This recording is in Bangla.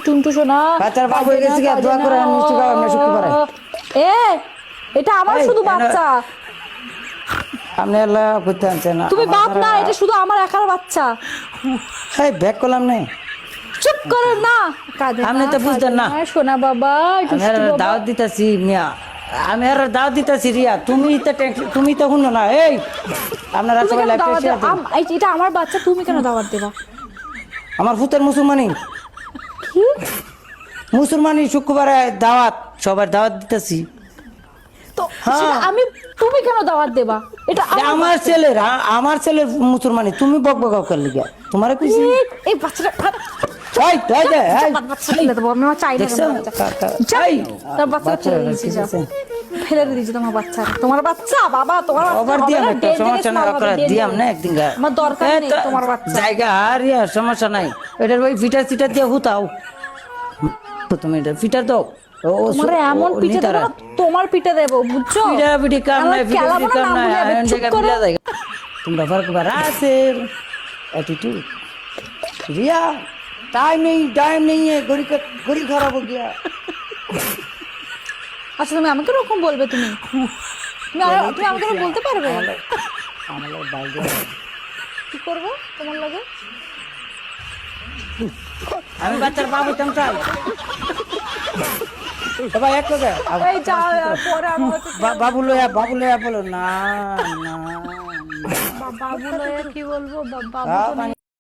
টুনটু সোনা বাচ্চার বাপ হয়ে গেছে, দোয়া করে মিষ্টি খাওয়া আমরা শুক্রবারে। এ এটা আমার শুধু বাচ্চা, আপনি আল্লাহ করতে আনছেন না, তুমি বাপ না, এটা শুধু আমার একার বাচ্চা। এই ব্যাক করলাম না, চুপ করো না, কাঁদে আপনি তো বুঝতেন না। সোনা বাবা, আমি আর দাওয়াত দিতেছি মিয়া, আমি আর দাওয়াত দিতেছি রিয়া, তুমি তো শুনো না। এই আপনারা সবাই লাইভ এটা আমার বাচ্চা, তুমি কেন দাওয়াত দেবা? আমার ফুতের মুসলমানি, কি মুসলমানি শুক্রবারে দাওয়াত, সবার দাওয়াত দিতেছি। তো আমি, তুমি কেন দাওয়াত দেবা? এটা আমার ছেলের মুসলমানি, তুমি বক বক কর লিগা তোমার কইছি। এই বাচ্চাটা ফেলে দিয়েছি তোমার বাচ্চা, তোমার বাচ্চা বাবা, তোমার দিয়াম না একদিন আমার দরকার নেই তোমার বাচ্চা। জায়গা আর সমস্যা নাই, এটার ওই ফিটার সিটার দিয়ে হুতাও, তুমি এটা ফিটার দাও। তোমার এমন পিঠে দেবো, তোমার পিঠে দেবো, বুঝছো? পিঠা কাম নাই, কাম নাই, তোমরা ফরক বারা আছে एटीट्यूड रिया, टाइम नहीं है, घड़ी खराब हो गया। আচ্ছা তুমি আমাকে এরকম বলবে? তুমি আমাকে বলতে পারবে কি করবো তোমার লাগে? আমি বাচ্চার বাপ হইতাম চাই সবাই এক লগে বাবু লয়া বলো না, বাবু লয়া কি বলবো? বাবু